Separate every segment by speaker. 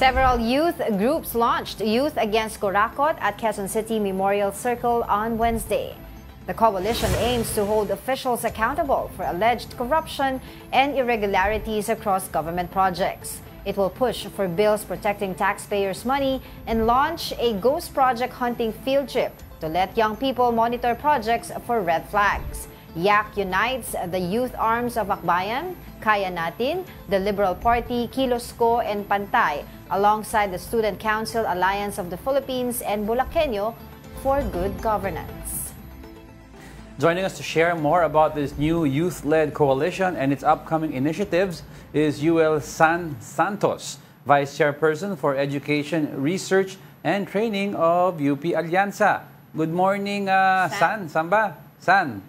Speaker 1: Several youth groups launched Youth Against Corakot at Quezon City Memorial Circle on Wednesday. The coalition aims to hold officials accountable for alleged corruption and irregularities across government projects. It will push for bills protecting taxpayers' money and launch a ghost project hunting field trip to let young people monitor projects for red flags. YAK unites the youth arms of Akbayan, Kaya Natin, the Liberal Party, Kilos Ko, and Pantay, alongside the Student Council Alliance of the Philippines and Bulaqueño for Good Governance.
Speaker 2: Joining us to share more about this new youth-led coalition and its upcoming initiatives is UL San Santos, Vice Chairperson for Education, Research, and Training of UP Alianza. Good morning, San. Samba? San.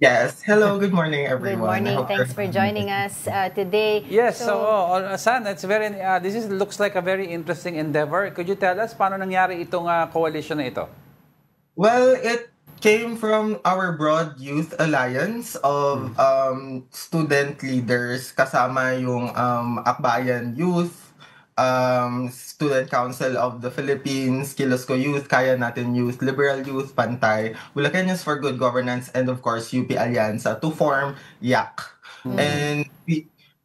Speaker 3: Yes. Hello. Good morning, everyone.
Speaker 1: Good morning. Thanks for joining us today.
Speaker 2: Yes. San, it's very. Looks like a very interesting endeavor. Could you tell us paano nangyari itong coalition na ito?
Speaker 3: Well, it came from our broad youth alliance of student leaders kasama yung Akbayan Youth, Student Council of the Philippines, Kilos Ko Youth, Kaya Natin Youth, Liberal Youth, Pantay, Bulaqueños for Good Governance, and of course UP Alianza to form YAK. And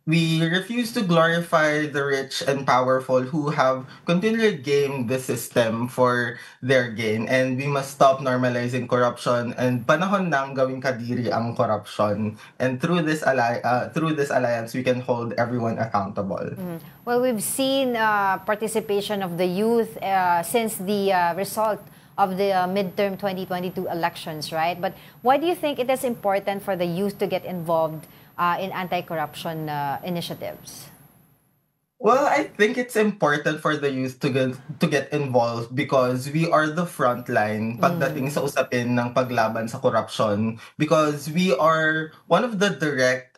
Speaker 3: we refuse to glorify the rich and powerful who have continually gamed the system for their gain, and we must stop normalizing corruption, and panahon nang gawing kadiri ang corruption, and through this alliance we can hold everyone accountable.
Speaker 1: Well, we've seen participation of the youth since the result of the midterm 2022 elections, right? But why do you think it is important for the youth to get involved in anti-corruption initiatives?
Speaker 3: Well, I think it's important for the youth to get involved because we are the front line pagdating sa usapin ng paglaban sa corruption, because we are one of the direct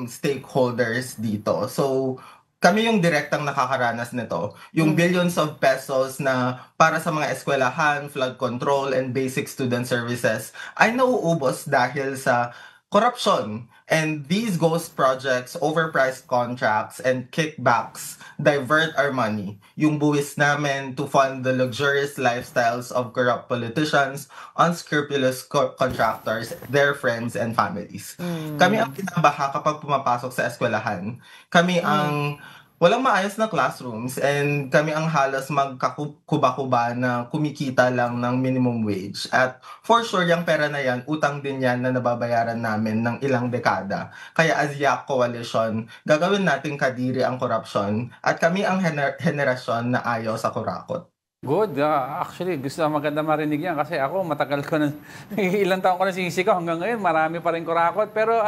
Speaker 3: stakeholders dito. So kami yung direktang nakakaranas nito. Yung billions of pesos na para sa mga eskwelahan, flood control, and basic student services ay nauubos dahil sa corruption. And these ghost projects, overpriced contracts, and kickbacks divert our money. Yung buwis namin to fund the luxurious lifestyles of corrupt politicians, unscrupulous contractors, their friends, and families. Kami ang pinabaha kapag pumapasok sa eskwelahan. Kami ang walang maayos na classrooms, and kami ang halos magkakuba-kuba na kumikita lang ng minimum wage. At for sure, yung pera na yan, utang din yan na nababayaran namin ng ilang dekada. Kaya as YAK Coalition, gagawin nating kadiri ang corruption at kami ang henerasyon na ayaw sa kurakot.
Speaker 2: Good. Actually, maganda marinig yan kasi ako matagal ko na, ilang taon ko na sinisigaw hanggang ngayon, marami pa rin kurakot. Pero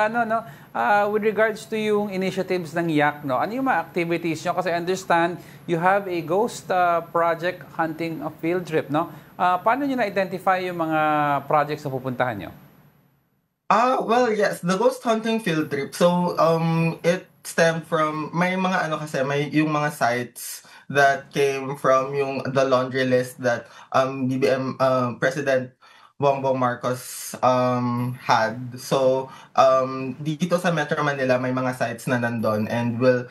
Speaker 2: with regards to yung initiatives ng YAK, ano yung mga activities nyo? Kasi I understand you have a ghost project hunting a field trip, no? Paano nyo na-identify yung mga projects na pupuntahan nyo?
Speaker 3: Well, yes, the ghost hunting field trip. So, it stemmed from, may yung mga sites that came from the laundry list that BBM President Bongbong Marcos had. So dito sa Metro Manila may mga sites na nandun, and we'll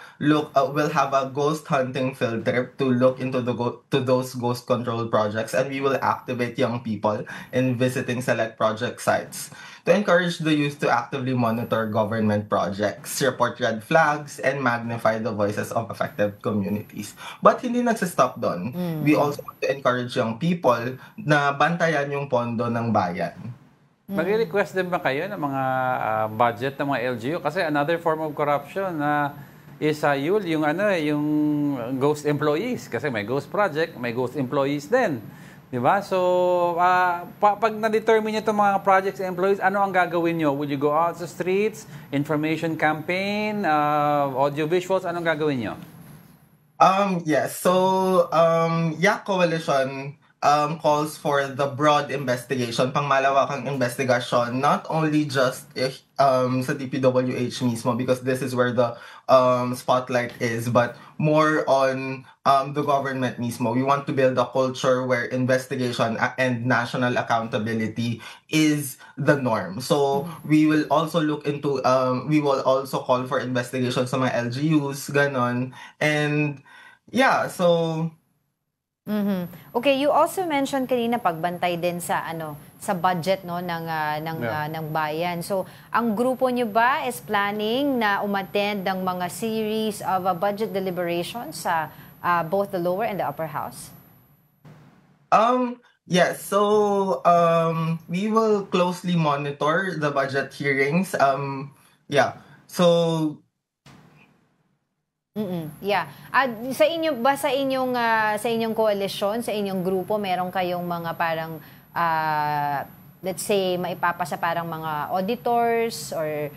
Speaker 3: have a ghost hunting field trip to look into those ghost control projects, and we will activate young people in visiting select project sites to encourage the youth to actively monitor government projects, report red flags, and magnify the voices of affected communities. But hindi nagsistop doon. We also want to encourage young people na bantayan yung pondo ng bayan.
Speaker 2: Mag-request din ba kayo ng mga budget ng mga LGU? Kasi another form of corruption is yung ghost employees. Kasi may ghost project, may ghost employees din. Diba? So, pag na-determine nyo itong mga projects and employees, ano ang gagawin nyo? Would you go out sa streets, information campaign, audio visuals, anong gagawin nyo?
Speaker 3: Yes. So, YAK Coalition calls for the broad investigation, pangmalawakang investigation, not only just sa DPWH mismo, because this is where the spotlight is, but more on the government mismo. We want to build a culture where investigation and national accountability is the norm. So we will also look into, we will also call for investigation sa mga LGUs, ganon. And yeah, so
Speaker 1: Okay, you also mentioned kanina pagbantay din sa sa budget no
Speaker 2: Yeah.
Speaker 1: ng bayan. So, ang grupo niyo ba is planning na umattend ng mga series of budget deliberations sa both the lower and the upper house?
Speaker 3: yes, so we will closely monitor the budget hearings. Yeah. So
Speaker 1: Yeah. Sa inyo ba sa inyong koalisyon, sa inyong grupo, meron kayong mga parang let's say maipapasa parang mga auditors or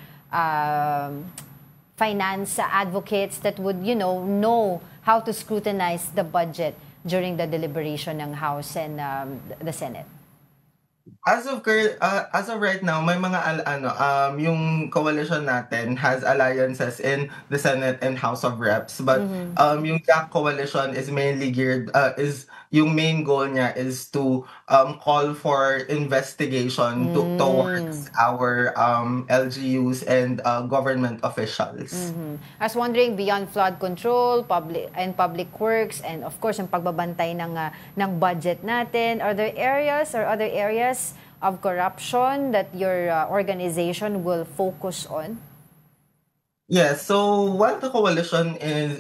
Speaker 1: finance advocates that would, know how to scrutinize the budget during the deliberation ng House and the Senate?
Speaker 3: as of right now, may mga yung coalition natin has alliances in the Senate and House of Reps, but yung YAC coalition is mainly geared is yung main goal niya is to call for investigation towards our LGUs and government officials.
Speaker 1: I was wondering, beyond flood control, public works, and of course, yung pagbabantay ng budget natin, are there areas or other areas of corruption that your organization will focus on?
Speaker 3: Yes, so while the coalition is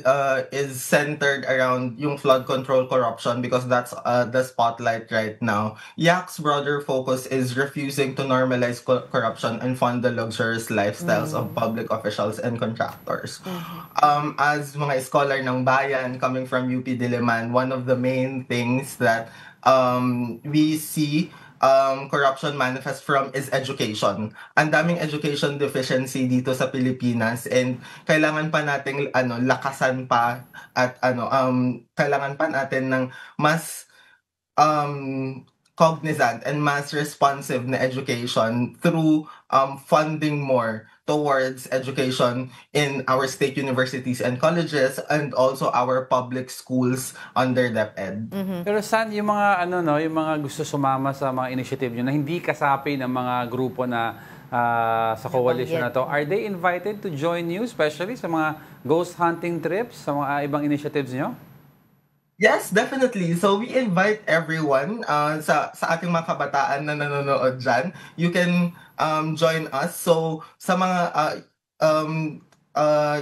Speaker 3: centered around yung flood control corruption because that's the spotlight right now, YAC's broader focus is refusing to normalize corruption and fund the luxurious lifestyles of public officials and contractors. As mga scholar ng bayan coming from UP Diliman, one of the main things that we see corruption manifest from is education. Ang daming education deficiency dito sa Pilipinas and kailangan pa nating lakasan pa at kailangan pa natin ng mas cognizant and mas responsive na education through funding more towards education in our state universities and colleges and also our public schools under DepEd.
Speaker 2: Pero saan yung mga yung mga gusto sumama sa mga initiative nyo na hindi kasapi ng mga grupo na sa coalition na to, are they invited to join you, especially sa mga ghost hunting trips, sa mga ibang initiatives nyo?
Speaker 3: Yes, definitely. So we invite everyone sa ating mga kabataan na nanonood dyan. You can join us. So sa mga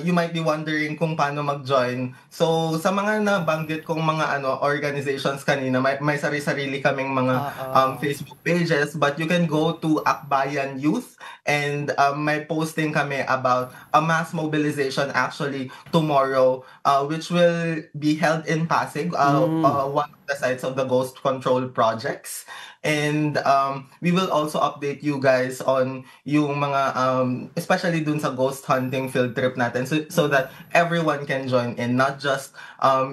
Speaker 3: you might be wondering kung paano mag-join. So sa mga nabanggit kong mga organizations kanina, may sarili-sarili kaming mga Facebook pages, but you can go to Akbayan Youth and may posting kami about a mass mobilization actually tomorrow, which will be held in Pasig, one of the sites of the ghost control projects. And we will also update you guys on yung mga especially dun sa ghost hunting field trip natin, so that everyone can join in, not just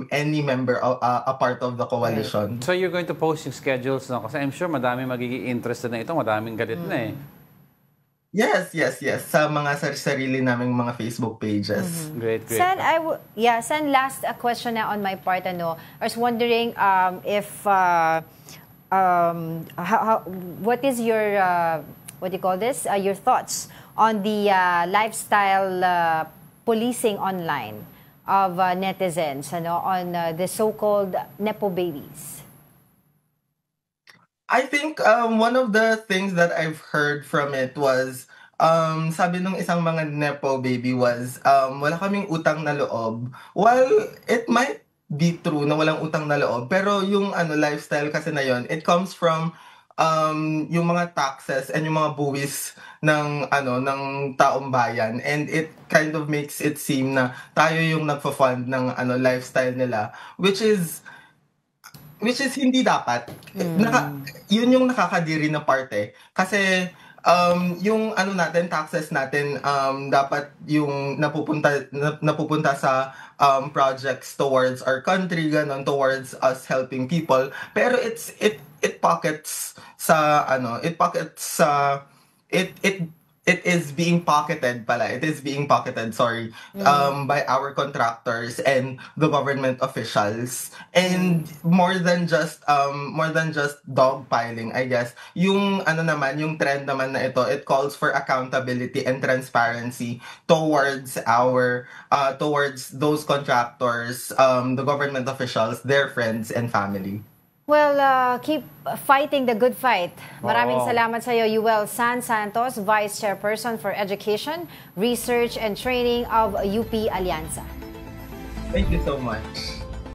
Speaker 3: any member a part of the coalition.
Speaker 2: So you're going to post yung schedules, no? Kasi I'm sure madami magiging interested na ito, madaming galit na eh.
Speaker 3: Yes. Sa mga sarili naming mga Facebook pages.
Speaker 2: Great.
Speaker 1: Sen, Sen, last question na on my part. I was wondering if what is your what do you call this? Your thoughts on the lifestyle policing online of netizens, on the so-called nepo babies.
Speaker 3: I think one of the things that I've heard from it was sabi nung isang mga nepo baby was wala kaming utang na loob. Well, it might be true na walang utang na loob, pero yung lifestyle kasi na yon, it comes from yung mga taxes and yung mga buwis ng taong bayan, and it kind of makes it seem na tayo yung nagfo-fund ng lifestyle nila, which is hindi dapat. Yun yung nakakadiri na parte. Kasi yung natin, taxes natin, dapat yung napupunta sa projects towards our country, ganon, towards us helping people. Pero it pockets sa it is being pocketed pala. It is being pocketed, sorry, by our contractors and the government officials. And more than just dogpiling, I guess. Yung ano naman, yung trend naman na ito, it calls for accountability and transparency towards towards those contractors, the government officials, their friends and family.
Speaker 1: Well, keep fighting the good fight. Maraming
Speaker 2: Oo.
Speaker 1: salamat sa iyo, Yuel San Santos, Vice Chairperson for Education, Research and Training of UP Alianza.
Speaker 3: Thank you so much.